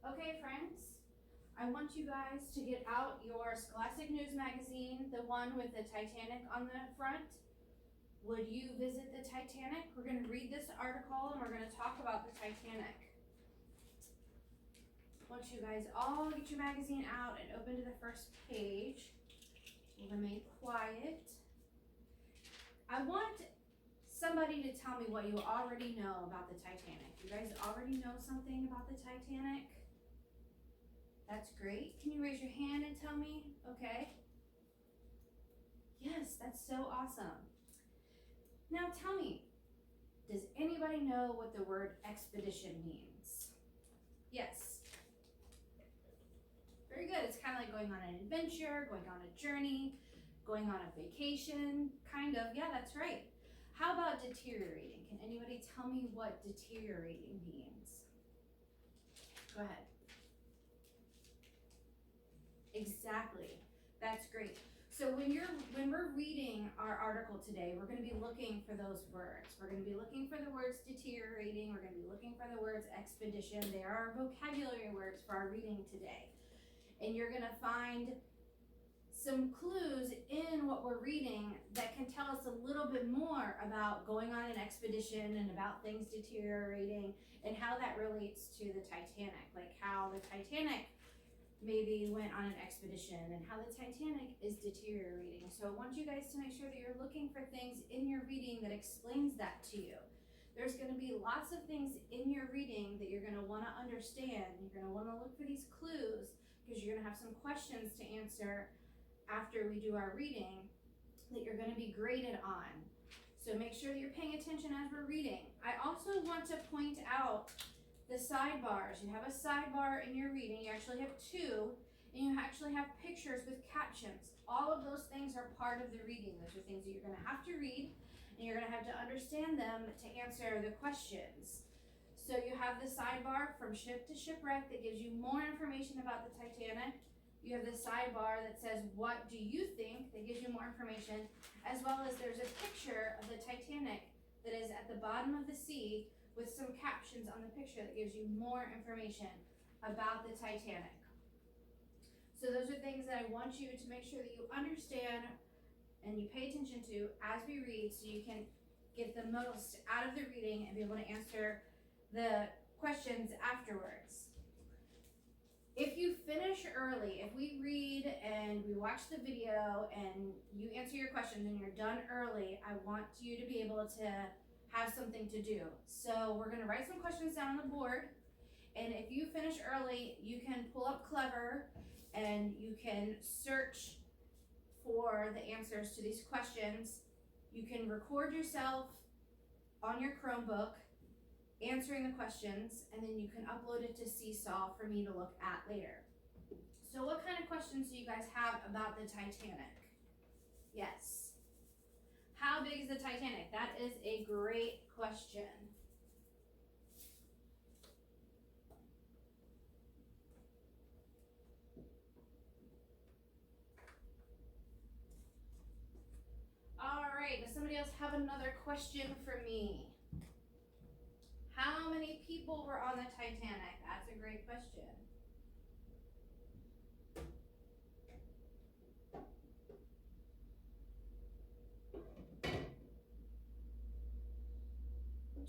Okay, friends, I want you guys to get out your Scholastic News magazine, the one with the Titanic on the front. Would you visit the Titanic? We're going to read this article and we're going to talk about the Titanic. I want you guys all get your magazine out and open to the first page. We'll remain quiet. I want somebody to tell me what you already know about the Titanic. You guys already know something about the Titanic? That's great. Can you raise your hand and tell me? Okay. Yes, that's so awesome. Now tell me, does anybody know what the word expedition means? Yes. Very good. It's kind of like going on an adventure, going on a journey, going on a vacation, kind of. Yeah, that's right. How about deteriorating? Can anybody tell me what deteriorating means? Go ahead. Exactly. That's great. So when we're reading our article today, we're going to be looking for those words. We're going to be looking for the words deteriorating. We're going to be looking for the words expedition. They are our vocabulary words for our reading today. And you're going to find some clues in what we're reading that can tell us a little bit more about going on an expedition and about things deteriorating and how that relates to the Titanic, like how the Titanic maybe went on an expedition and how the Titanic is deteriorating. So I want you guys to make sure that you're looking for things in your reading that explains that to you. There's going to be lots of things in your reading that you're going to want to understand. You're going to want to look for these clues because you're going to have some questions to answer after we do our reading that you're going to be graded on. So make sure that you're paying attention as we're reading. I also want to point out the sidebars. You have a sidebar in your reading. You actually have two, and you actually have pictures with captions. All of those things are part of the reading. Those are things that you're going to have to read, and you're going to have to understand them to answer the questions. So you have the sidebar from ship to shipwreck that gives you more information about the Titanic. You have the sidebar that says, what do you think? That gives you more information, as well as there's a picture of the Titanic that is at the bottom of the sea with some captions on the picture that gives you more information about the Titanic. So those are things that I want you to make sure that you understand and you pay attention to as we read so you can get the most out of the reading and be able to answer the questions afterwards. If you finish early, if we read and we watch the video and you answer your questions and you're done early, I want you to be able to have something to do. So we're going to write some questions down on the board, and if you finish early, you can pull up Clever and you can search for the answers to these questions. You can record yourself on your Chromebook answering the questions, and then you can upload it to Seesaw for me to look at later. So what kind of questions do you guys have about the Titanic? Yes. How big is the Titanic? That is a great question. All right, does somebody else have another question for me? How many people were on the Titanic? That's a great question.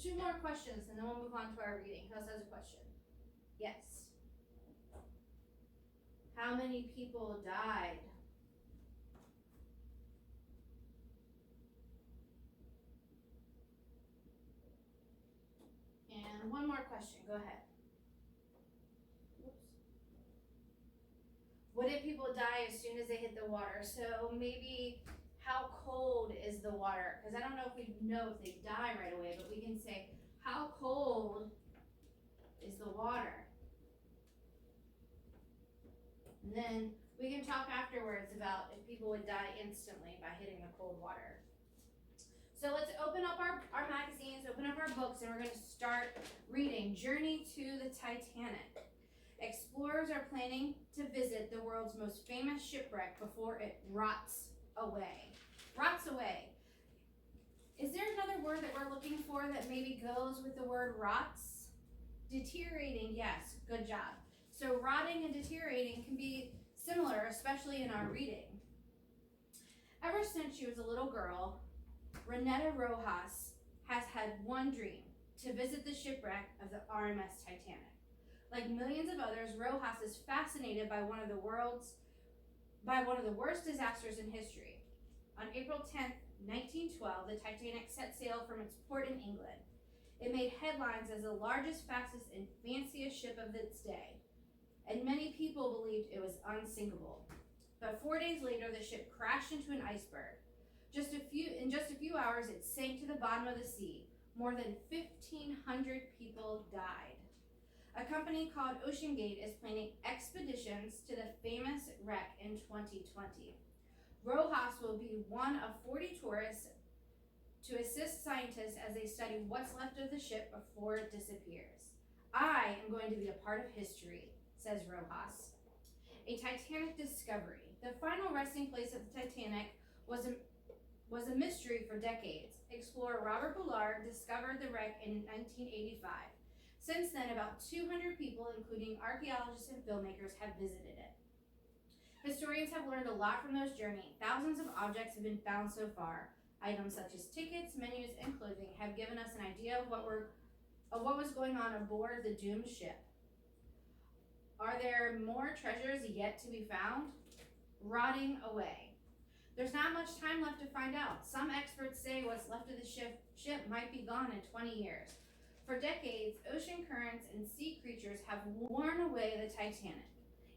Two more questions and then we'll move on to our reading. Who else has a question? Yes. How many people died? And one more question. Go ahead. Oops. What did people die as soon as they hit the water? So maybe how cold is the water? Because I don't know if they die right away, but we can say, how cold is the water? And then we can talk afterwards about if people would die instantly by hitting the cold water. So let's open up our magazines, open up our books, and we're going to start reading Journey to the Titanic. Explorers are planning to visit the world's most famous shipwreck before it rots away. Rots away. Is there another word that we're looking for that maybe goes with the word rots? Deteriorating, yes, good job. So rotting and deteriorating can be similar, especially in our reading. Ever since she was a little girl, Renetta Rojas has had one dream: to visit the shipwreck of the RMS Titanic. Like millions of others, Rojas is fascinated by one of the worst disasters in history. On April 10th, 1912, the Titanic set sail from its port in England. It made headlines as the largest, fastest, and fanciest ship of its day, and many people believed it was unsinkable. But 4 days later, the ship crashed into an iceberg. In just a few hours, it sank to the bottom of the sea. More than 1,500 people died. A company called OceanGate is planning expeditions to the famous wreck in 2020. Rojas will be one of 40 tourists to assist scientists as they study what's left of the ship before it disappears. I am going to be a part of history, says Rojas. A Titanic discovery. The final resting place of the Titanic was a mystery for decades. Explorer Robert Bullard discovered the wreck in 1985. Since then, about 200 people, including archaeologists and filmmakers, have visited it. Historians have learned a lot from those journeys. Thousands of objects have been found so far. Items such as tickets, menus, and clothing have given us an idea of what was going on aboard the doomed ship. Are there more treasures yet to be found? Rotting away. There's not much time left to find out. Some experts say what's left of the ship might be gone in 20 years. For decades, ocean currents and sea creatures have worn away the Titanic,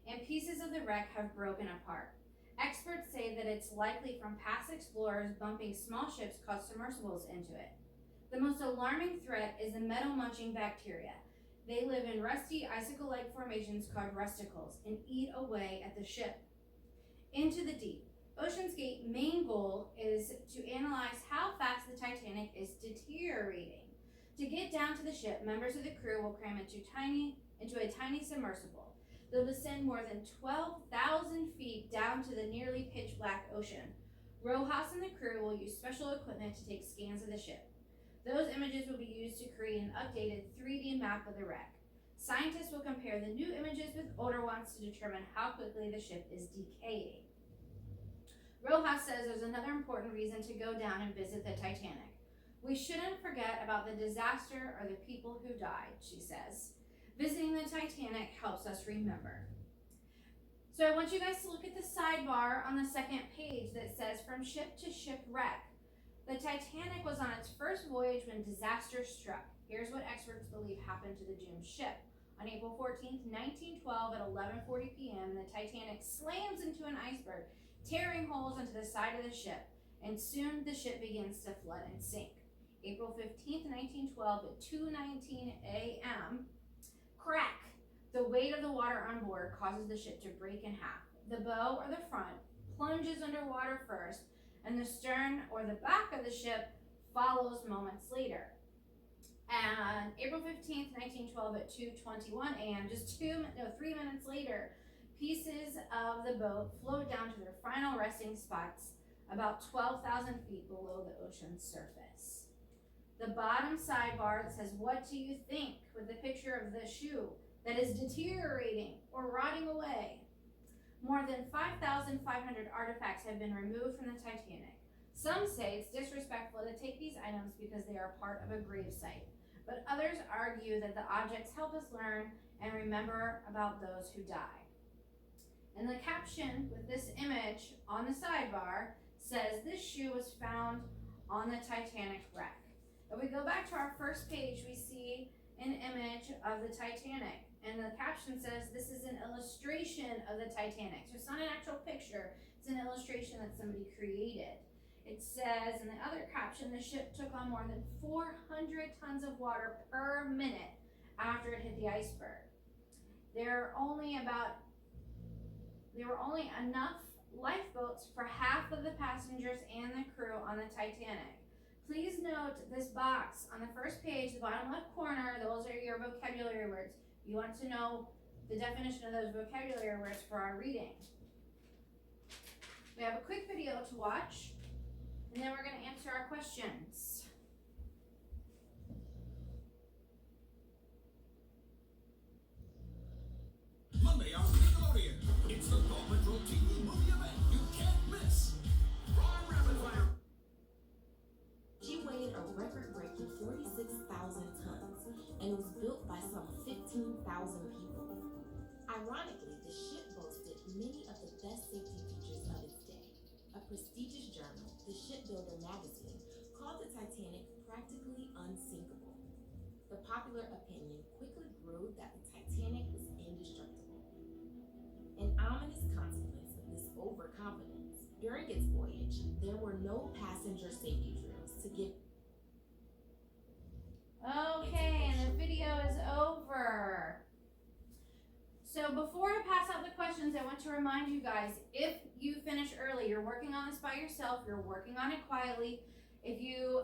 and pieces of the wreck have broken apart. Experts say that it's likely from past explorers bumping small ships called submersibles into it. The most alarming threat is the metal-munching bacteria. They live in rusty, icicle-like formations called rusticles and eat away at the ship. Into the deep. OceanGate's main goal is to analyze how fast the Titanic is deteriorating. To get down to the ship, members of the crew will cram into a tiny submersible. They'll descend more than 12,000 feet down to the nearly pitch-black ocean. Rojas and the crew will use special equipment to take scans of the ship. Those images will be used to create an updated 3D map of the wreck. Scientists will compare the new images with older ones to determine how quickly the ship is decaying. Rojas says there's another important reason to go down and visit the Titanic. We shouldn't forget about the disaster or the people who died, she says. Visiting the Titanic helps us remember. So I want you guys to look at the sidebar on the second page that says from ship to shipwreck. The Titanic was on its first voyage when disaster struck. Here's what experts believe happened to the doomed ship. On April 14th, 1912 at 11:40 p.m., the Titanic slams into an iceberg, tearing holes into the side of the ship, and soon the ship begins to flood and sink. April 15th, 1912 at 2:19 a.m., crack! The weight of the water on board causes the ship to break in half. The bow or the front plunges underwater first, and the stern or the back of the ship follows moments later. And April 15th, 1912 at 2:21 a.m., just 3 minutes later, pieces of the boat float down to their final resting spots about 12,000 feet below the ocean's surface. The bottom sidebar that says, what do you think, with the picture of the shoe that is deteriorating or rotting away. More than 5,500 artifacts have been removed from the Titanic. Some say it's disrespectful to take these items because they are part of a grave site, but others argue that the objects help us learn and remember about those who died. And the caption with this image on the sidebar says, this shoe was found on the Titanic wreck. If we go back to our first page, we see an image of the Titanic, and the caption says this is an illustration of the Titanic. So it's not an actual picture, it's an illustration that somebody created. It says in the other caption, the ship took on more than 400 tons of water per minute after it hit the iceberg. There were only enough lifeboats for half of the passengers and the crew on the Titanic. Please note this box on the first page, the bottom left corner, those are your vocabulary words. You want to know the definition of those vocabulary words for our reading. We have a quick video to watch, and then we're going to answer our questions. and it was built by some 15,000 people. Ironically, the ship boasted many of the best safety features of its day. A prestigious journal, the Shipbuilder magazine, called the Titanic practically unsinkable. The popular opinion quickly grew that the Titanic was indestructible. An ominous consequence of this overconfidence, during its voyage, there were no passenger safety drills to give. Okay, and the video is over. So before I pass out the questions, I want to remind you guys, if you finish early, you're working on this by yourself, you're working on it quietly. If you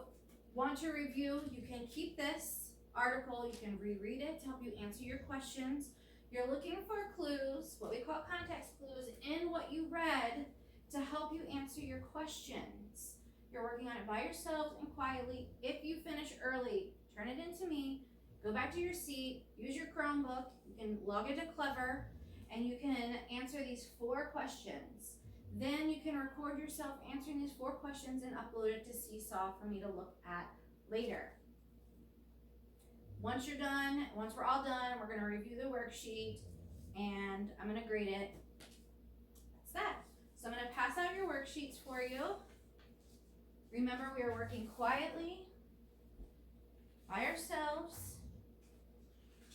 want to review, you can keep this article, you can reread it to help you answer your questions. You're looking for clues, what we call context clues, in what you read to help you answer your questions. You're working on it by yourself and quietly. If you finish early, turn it into me, go back to your seat, use your Chromebook, you can log into Clever, and you can answer these 4 questions. Then you can record yourself answering these 4 questions and upload it to Seesaw for me to look at later. Once you're done, once we're all done, we're gonna review the worksheet and I'm gonna grade it. That's that. So I'm gonna pass out your worksheets for you. Remember, we are working quietly, by ourselves.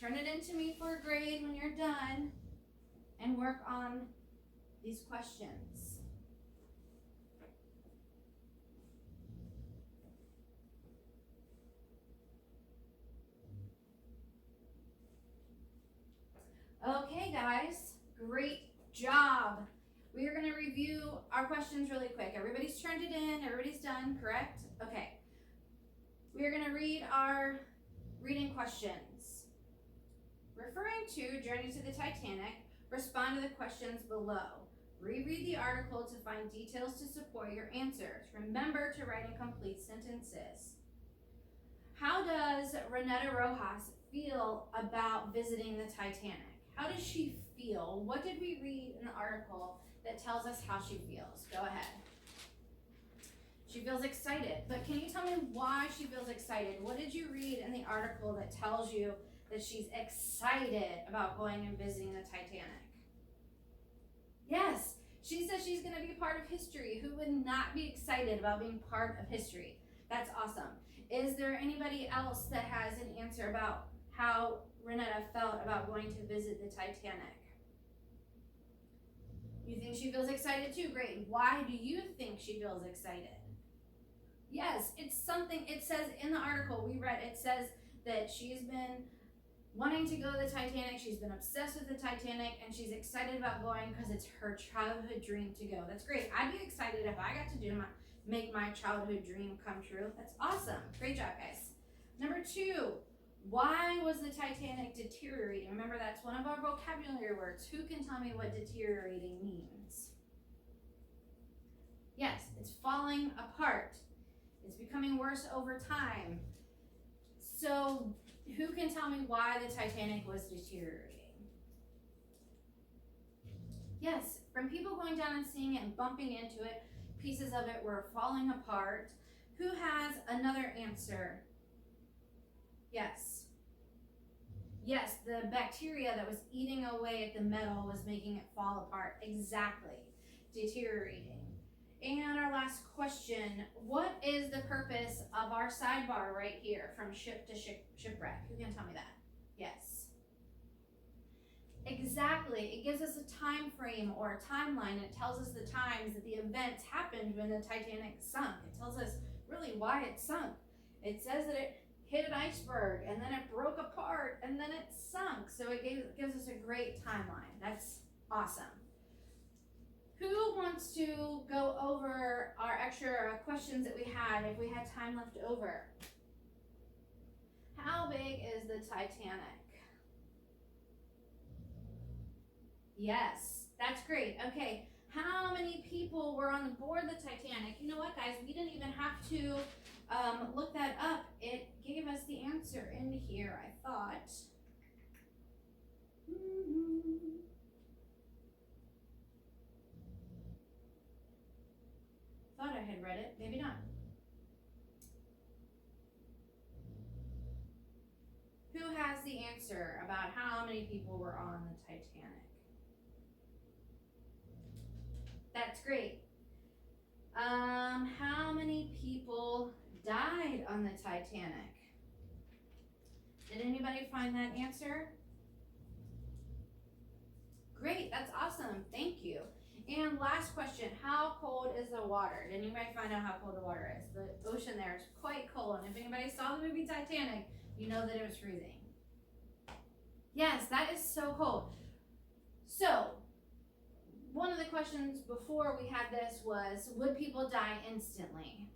Turn it into me for a grade when you're done and work on these questions. Okay, guys, great job. We are going to review our questions really quick. Everybody's turned it in, everybody's done, correct? Okay. We are going to read our reading questions. Referring to Journey to the Titanic, respond to the questions below. Reread the article to find details to support your answers. Remember to write in complete sentences. How does Renetta Rojas feel about visiting the Titanic? How does she feel? What did we read in the article that tells us how she feels? Go ahead. She feels excited, but can you tell me why she feels excited? What did you read in the article that tells you that she's excited about going and visiting the Titanic? Yes, she says she's going to be part of history. Who would not be excited about being part of history? That's awesome. Is there anybody else that has an answer about how Renetta felt about going to visit the Titanic? You think she feels excited too? Great. Why do you think she feels excited? Yes, it's something, it says in the article we read, it says that she's been wanting to go to the Titanic, she's been obsessed with the Titanic, and she's excited about going because it's her childhood dream to go. That's great. I'd be excited if I got to make my childhood dream come true. That's awesome. Great job, guys. Number 2, why was the Titanic deteriorating? Remember, that's one of our vocabulary words. Who can tell me what deteriorating means? Yes, it's falling apart. It's becoming worse over time. So who can tell me why the Titanic was deteriorating? Yes, from people going down and seeing it and bumping into it, pieces of it were falling apart. Who has another answer? Yes. Yes, the bacteria that was eating away at the metal was making it fall apart. Exactly. Deteriorating. And our last question, what is the purpose of our sidebar right here from ship to shipwreck? Who can tell me that? Yes. Exactly. It gives us a time frame or a timeline. It tells us the times that the events happened when the Titanic sunk. It tells us really why it sunk. It says that it hit an iceberg and then it broke apart and then it sunk. So it gives us a great timeline. That's awesome. Who wants to go over our extra questions that we had if we had time left over? How big is the Titanic? Yes, that's great. Okay, how many people were on board the Titanic? You know what, guys? We didn't even have to look that up. It gave us the answer in here, I thought. Thought I had read it, maybe not. Who the answer about how many people were on the Titanic? That's great. How many people died on the Titanic? Did anybody find that answer? Great, that's awesome. Thank you. And last question, how cold is the water? Did anybody find out how cold the water is? The ocean there is quite cold. And if anybody saw the movie Titanic, you know that it was freezing. Yes, that is so cold. So, one of the questions before we had this was, would people die instantly?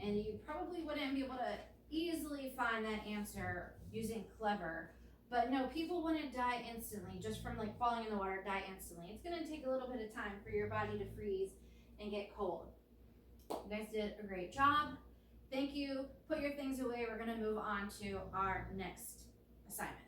And you probably wouldn't be able to easily find that answer using clever. But no, people wouldn't die instantly, just from like falling in the water, die instantly. It's gonna take a little bit of time for your body to freeze and get cold. You guys did a great job. Thank you. Put your things away. We're gonna move on to our next assignment.